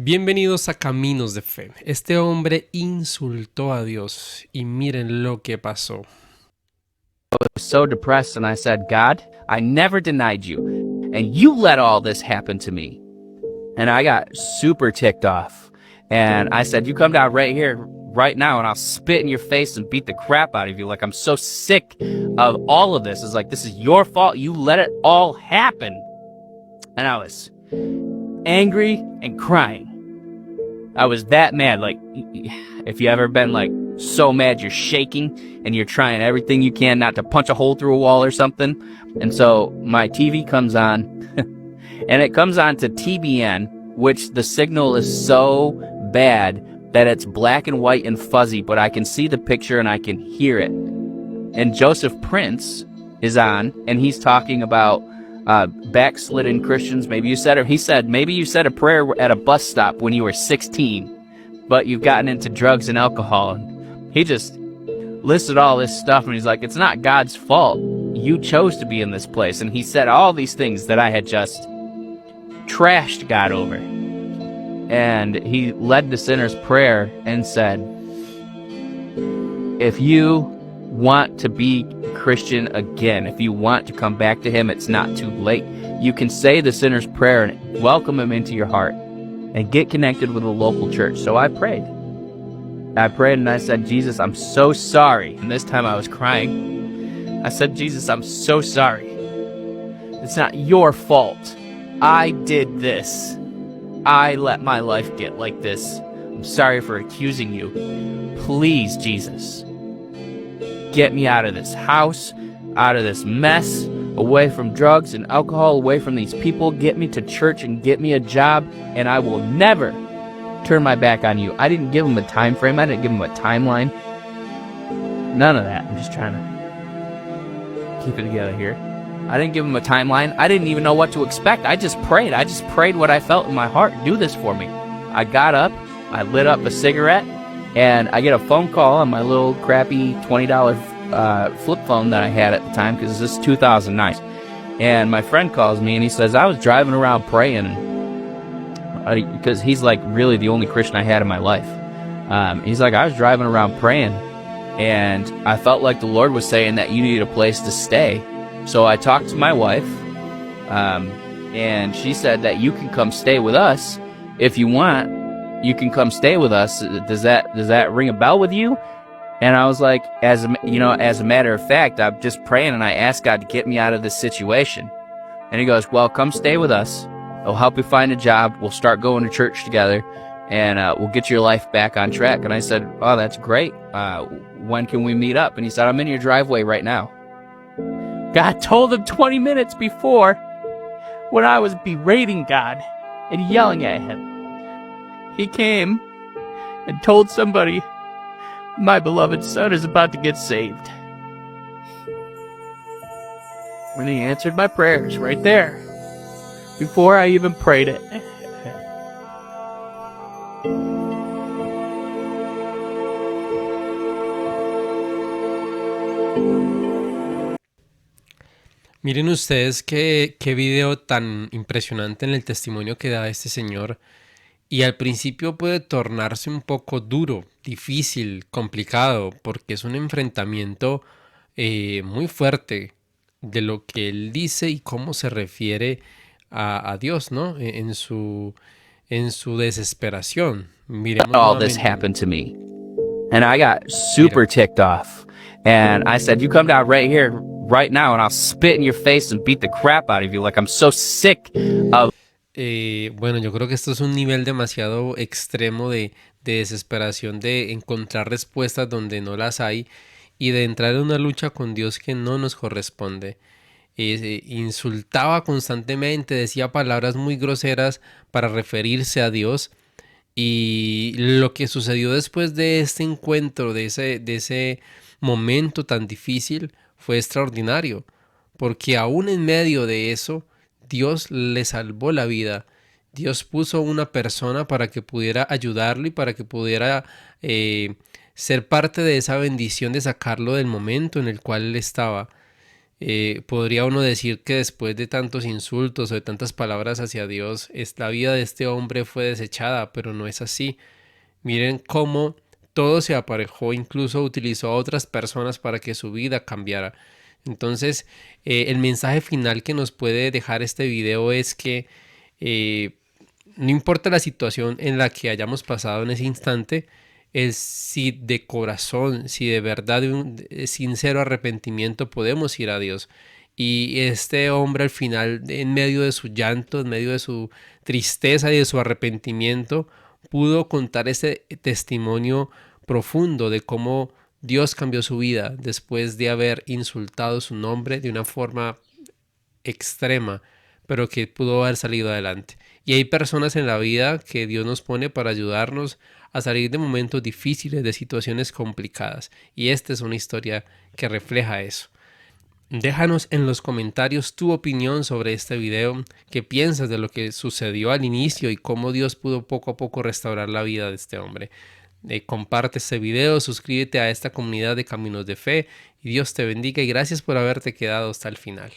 Bienvenidos a Caminos de Fe. Este hombre insultó a Dios y miren lo que pasó. I was so depressed and I said, God, I never denied you, and you let all this happen to me. And I got super ticked off. And I said, you come down right here, right now, and I'll spit in your face and beat the crap out of you. Like, I'm so sick of all of this. It's like, this is your fault. You let it all happen. And I was angry and crying. I was that mad. Like, if you ever been like so mad you're shaking and you're trying everything you can not to punch a hole through a wall or something. And so my TV comes on and it comes on to TBN, which the signal is so bad that it's black and white and fuzzy, but I can see the picture and I can hear it. And Joseph Prince is on, and he's talking about backslidden Christians. Maybe you said, or he said, maybe you said a prayer at a bus stop when you were 16, but you've gotten into drugs and alcohol. And he just listed all this stuff, and he's like, it's not God's fault. You chose to be in this place. And he said all these things that I had just trashed God over. And he led the sinner's prayer and said, if you want to be Christian again, if you want to come back to him, it's not too late. You can say the sinner's prayer and welcome him into your heart and get connected with a local church. So I prayed and I said, Jesus, I'm so sorry. And this time I was crying. I said, Jesus, I'm so sorry. It's not your fault. I did this. I let my life get like this. I'm sorry for accusing you. Please, Jesus, get me out of this house, out of this mess, away from drugs and alcohol, away from these people. Get me to church and get me a job, and I will never turn my back on you. I didn't give him a time frame. I didn't give him a timeline. None of that. I'm just trying to keep it together here. I didn't give him a timeline. I didn't even know what to expect. I just prayed. I just prayed what I felt in my heart. Do this for me. I got up, I lit up a cigarette, and I get a phone call on my little crappy $20 flip phone that I had at the time, because this is 2009. And my friend calls me and he says, I was driving around praying, because he's like really the only Christian I had in my life. He's like, I was driving around praying, and I felt like the Lord was saying that you need a place to stay. So I talked to my wife, and she said that you can come stay with us if you want. You can come stay with us. Does that ring a bell with you? And I was like, as a matter of fact, I'm just praying and I asked God to get me out of this situation. And he goes, well, come stay with us. I'll help you find a job. We'll start going to church together, and we'll get your life back on track. And I said, oh, that's great. When can we meet up? And he said, I'm in your driveway right now. God told him 20 minutes before, when I was berating God and yelling at him. He came and told somebody, my beloved son is about to get saved. And he answered my prayers right there, before I even prayed it. Miren ustedes qué video tan impresionante en el testimonio que da este señor. Y al principio puede tornarse un poco duro, difícil, complicado, porque es un enfrentamiento muy fuerte de lo que él dice y cómo se refiere a Dios, ¿no? En su desesperación. Miremos All this nuevamente. happened to me. And I got super ticked off. And I said, you come down right here, right now, and I'll spit in your face and beat the crap out of you. Like, I'm so sick of... Bueno, yo creo que esto es un nivel demasiado extremo de desesperación, de encontrar respuestas donde no las hay y de entrar en una lucha con Dios que no nos corresponde. Insultaba constantemente, decía palabras muy groseras para referirse a Dios, y lo que sucedió después de este encuentro, de ese momento tan difícil, fue extraordinario, porque aún en medio de eso, Dios le salvó la vida. Dios puso una persona para que pudiera ayudarlo y para que pudiera ser parte de esa bendición de sacarlo del momento en el cual él estaba. Podría uno decir que después de tantos insultos o de tantas palabras hacia Dios, la vida de este hombre fue desechada, pero no es así. Miren cómo todo se aparejó, incluso utilizó a otras personas para que su vida cambiara. Entonces, el mensaje final que nos puede dejar este video es que eh, no importa la situación en la que hayamos pasado en ese instante, es si de corazón, si de verdad, de un sincero arrepentimiento podemos ir a Dios. Y este hombre al final, en medio de su llanto, en medio de su tristeza y de su arrepentimiento, pudo contar ese testimonio profundo de cómo Dios cambió su vida después de haber insultado su nombre de una forma extrema, pero que pudo haber salido adelante. Y hay personas en la vida que Dios nos pone para ayudarnos a salir de momentos difíciles, de situaciones complicadas. Y esta es una historia que refleja eso. Déjanos en los comentarios tu opinión sobre este video, qué piensas de lo que sucedió al inicio y cómo Dios pudo poco a poco restaurar la vida de este hombre. Comparte este video, suscríbete a esta comunidad de Caminos de Fe y Dios te bendiga y gracias por haberte quedado hasta el final.